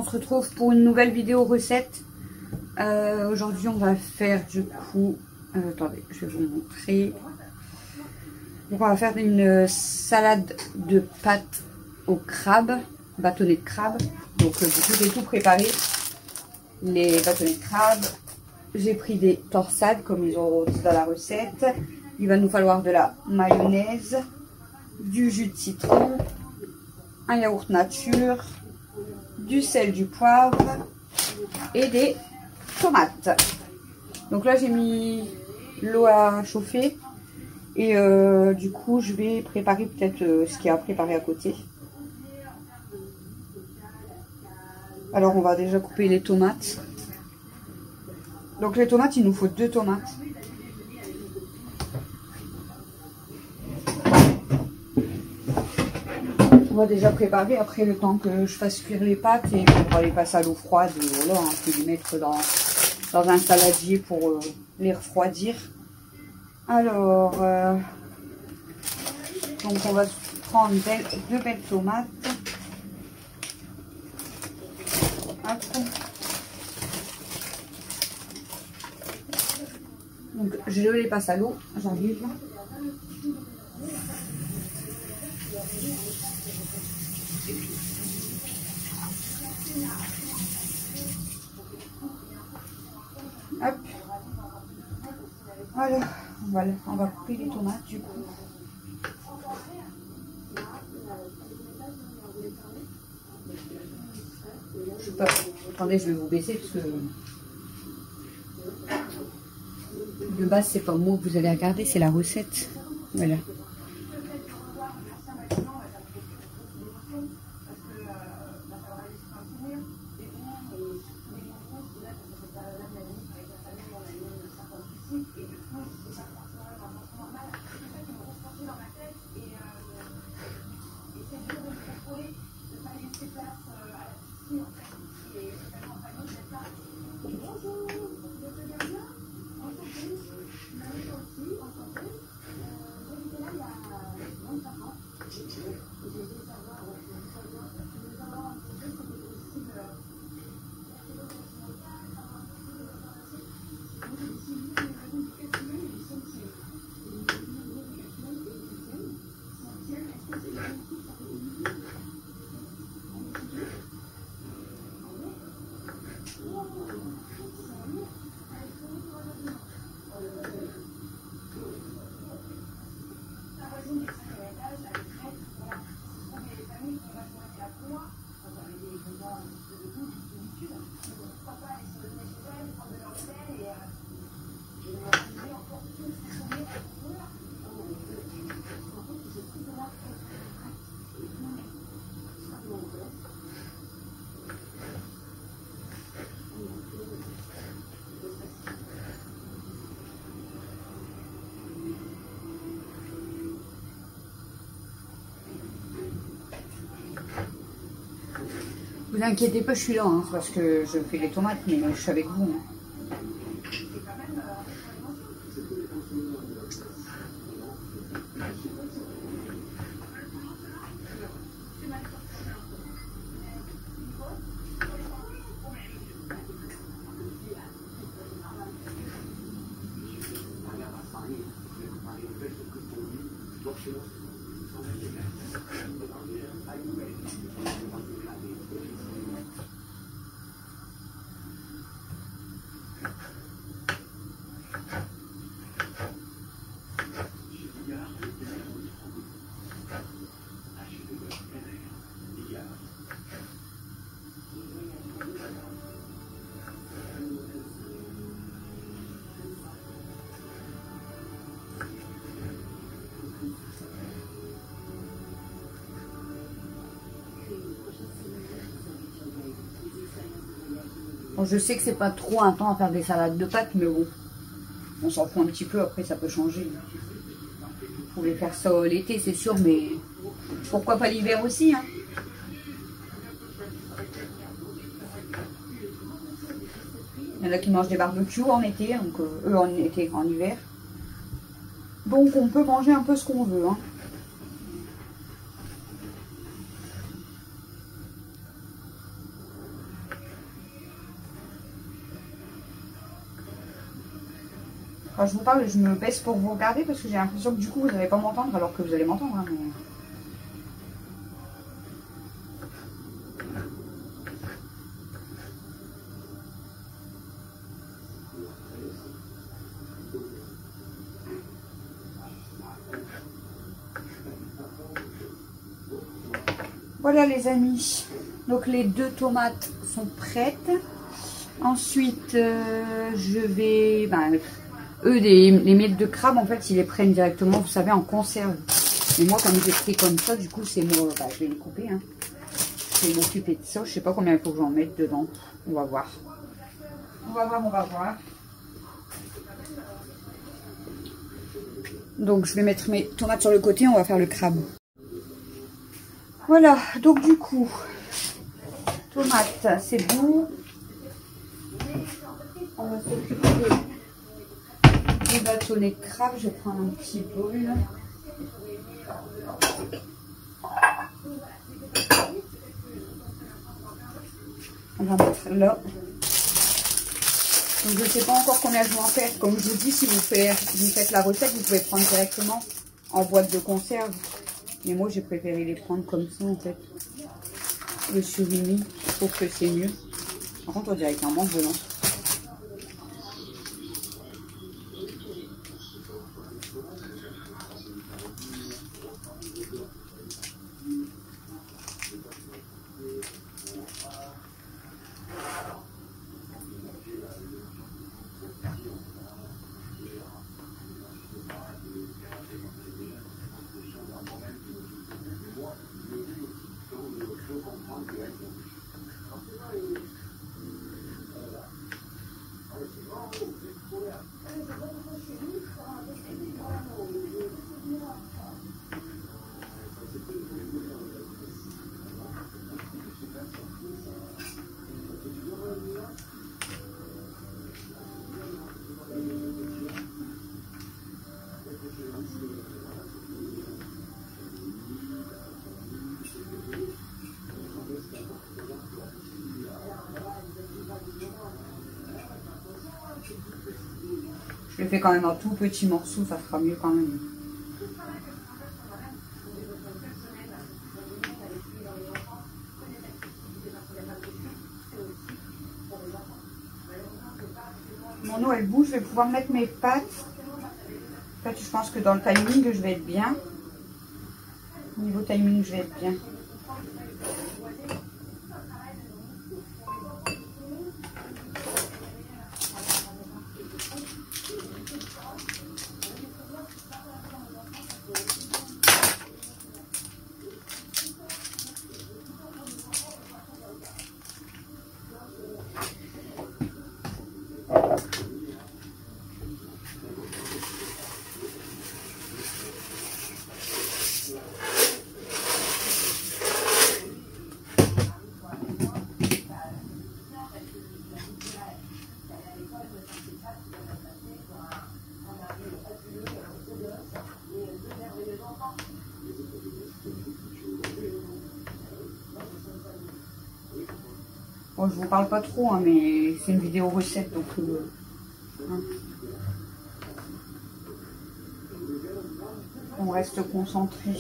on se retrouve pour une nouvelle vidéo recette. Aujourd'hui on va faire du coup, attendez, je vais vous montrer. Donc on va faire une salade de pâtes au crabe, bâtonnet de crabe. Donc du coup j'ai tout préparé, les bâtonnets de crabe. J'ai pris des torsades comme ils ont dit dans la recette. Il va nous falloir de la mayonnaise, du jus de citron, un yaourt nature, du sel, du poivre et des tomates. Donc là j'ai mis l'eau à chauffer et du coup je vais préparer peut-être ce qu'il y a à préparer à côté. Alors on va déjà couper les tomates. Donc les tomates, il nous faut 2 tomates. On va déjà préparer après le temps que je fasse cuire les pâtes et on va les passer à l'eau froide. Voilà, on peut les mettre dans un saladier pour les refroidir. Alors, donc on va prendre 2 belles tomates. Hop. Donc je les passe à l'eau, j'arrive. Hop. Voilà, on va couper les tomates du coup. Je sais pas. Attendez, je vais vous baisser parce que de base c'est pas moi que vous allez regarder, c'est la recette. Voilà. Vous inquiétez pas, je suis là, hein, parce que je fais les tomates, mais je suis avec vous. Hein. Bon, je sais que c'est pas trop un temps à faire des salades de pâtes, mais bon, on s'en fout un petit peu, après ça peut changer. Vous pouvez faire ça l'été, c'est sûr, mais pourquoi pas l'hiver aussi, hein. Il y en a qui mangent des barbecues en été, donc eux en été, en hiver. Donc on peut manger un peu ce qu'on veut, hein. Quand je vous parle, je me baisse pour vous regarder parce que j'ai l'impression que du coup vous n'allez pas m'entendre alors que vous allez m'entendre. Hein, mais... Voilà les amis, donc les 2 tomates sont prêtes. Ensuite, je vais, eux les miettes de crabe en fait ils les prennent directement, vous savez, en conserve. Et moi comme j'ai pris comme ça, du coup c'est moi, je vais les couper. Hein. Je vais m'occuper de ça, je sais pas combien il faut que j'en mette dedans, on va voir. On va voir. Donc je vais mettre mes tomates sur le côté, on va faire le crabe. Voilà, donc du coup, tomates, c'est bon. On va s'occuper des bâtonnets de crabe. Je vais prendre un petit bol. On va mettre là. Donc je ne sais pas encore combien je vais en faire. Comme je vous dis, si vous faites la recette, vous pouvez prendre directement en boîte de conserve. Mais moi, j'ai préféré les prendre comme ça, en fait. Le surimi, je trouve que c'est mieux. Par contre, on dirait qu'il y a un manque dedans. Je le fais quand même en tout petit morceau, ça sera mieux quand même. Mon eau elle bouge, je vais pouvoir mettre mes pâtes. En fait, je pense que dans le timing, je vais être bien. Au niveau timing, je vais être bien. Bon, je vous parle pas trop, hein, mais c'est une vidéo recette, donc hein. On reste concentré.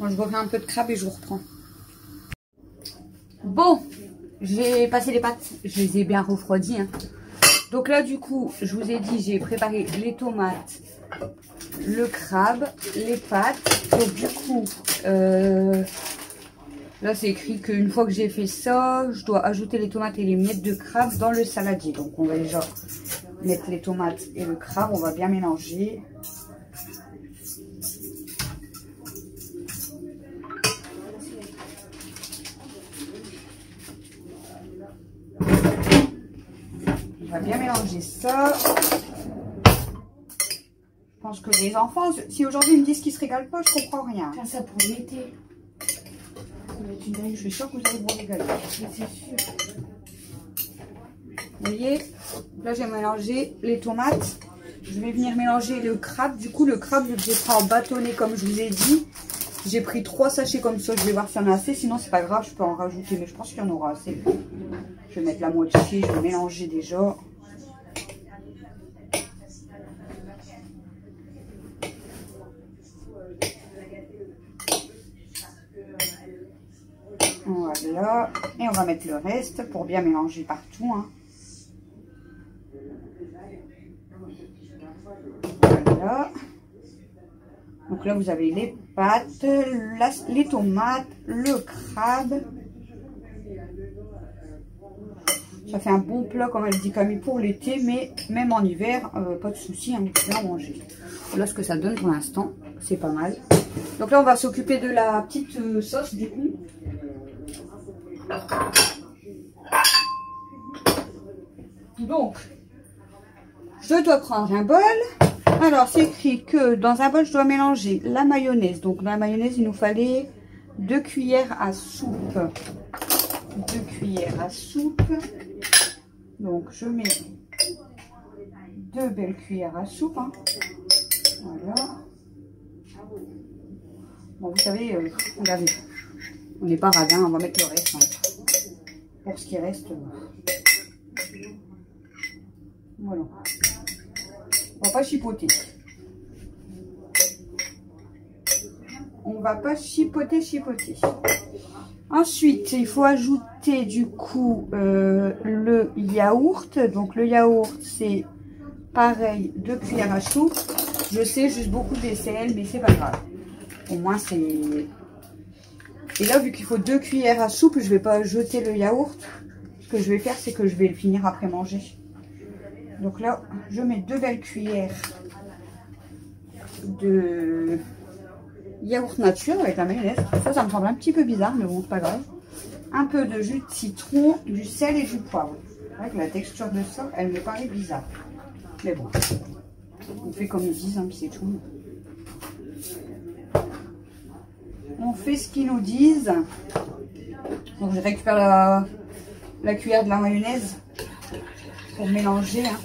Moi, je refais un peu de crabe et je vous reprends. Bon, j'ai passé les pâtes. Je les ai bien refroidies. Hein. Donc là, du coup, je vous ai dit, j'ai préparé les tomates, le crabe, les pâtes. Donc du coup, là, c'est écrit qu'une fois que j'ai fait ça, je dois ajouter les tomates et les miettes de crabe dans le saladier. Donc on va déjà mettre les tomates et le crabe. On va bien mélanger. On va bien mélanger ça. Je pense que les enfants, si aujourd'hui ils me disent qu'ils se régalent pas, je comprends rien. Faire ça pour l'été. Je suis sûre que vous allez vous régaler. C'est sûr. Vous voyez, là j'ai mélangé les tomates. Je vais venir mélanger le crabe. Du coup, le crabe, vu que j'ai pris en bâtonnet comme je vous ai dit, j'ai pris 3 sachets comme ça. Je vais voir s'il y en a assez. Sinon, c'est pas grave, je peux en rajouter. Mais je pense qu'il y en aura assez. Je vais mettre la moitié. Je vais mélanger déjà. Voilà. Et on va mettre le reste pour bien mélanger partout. Hein. Voilà. Donc là, vous avez les pâtes, les tomates, le crabe. Ça fait un bon plat, comme elle dit Camille, pour l'été, mais même en hiver, pas de souci, hein, vous pouvez en manger. Voilà ce que ça donne pour l'instant, c'est pas mal. Donc là, on va s'occuper de la petite sauce du coup. Donc, je dois prendre un bol. Alors, c'est écrit que dans un bol, je dois mélanger la mayonnaise. Donc, dans la mayonnaise, il nous fallait 2 cuillères à soupe. 2 cuillères à soupe. Donc, je mets 2 belles cuillères à soupe. Hein. Voilà. Bon, vous savez, regardez, on n'est pas radin, on va mettre le reste. Hein. Pour ce qui reste, voilà. On va pas chipoter. On va pas chipoter. Ensuite, il faut ajouter du coup le yaourt. Donc le yaourt, c'est pareil, 2 cuillères à soupe. Je sais, juste beaucoup de vaisselle, mais c'est pas grave. Au moins, c'est... Et là, vu qu'il faut 2 cuillères à soupe, je vais pas jeter le yaourt. Ce que je vais faire, c'est que je vais le finir après manger. Donc là, je mets 2 belles cuillères de yaourt nature avec la mayonnaise. Ça me semble un petit peu bizarre, mais bon, c'est pas grave. Un peu de jus de citron, du sel et du poivre. Avec la texture de ça, elle me paraît bizarre. Mais bon, on fait comme ils disent, hein, c'est tout. On fait ce qu'ils nous disent. Donc je récupère la cuillère de la mayonnaise pour mélanger. Hein.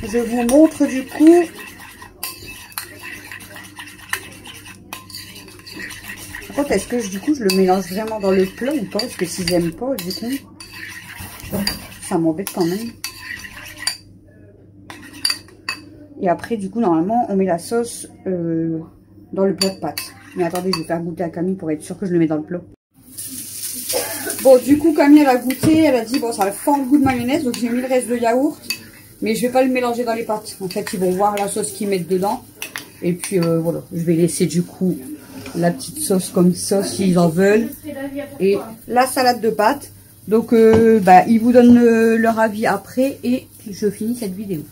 Je vous montre du coup. Par contre, est-ce que du coup je le mélange vraiment dans le plat ou pas? Parce que si j'aime pas, du coup, ça m'embête quand même. Et après, du coup, normalement, on met la sauce dans le plat de pâtes. Mais attendez, je vais faire goûter à Camille pour être sûre que je le mets dans le plat. Bon, du coup, Camille, elle a goûté. Elle a dit, bon, ça a fort le goût de mayonnaise. Donc, j'ai mis le reste de yaourt. Mais je vais pas le mélanger dans les pâtes. En fait, ils vont voir la sauce qu'ils mettent dedans. Et puis, voilà. Je vais laisser, du coup, la petite sauce comme ça, s'ils en veulent. Et la salade de pâtes. Donc, ils vous donnent leur avis après. Et je finis cette vidéo.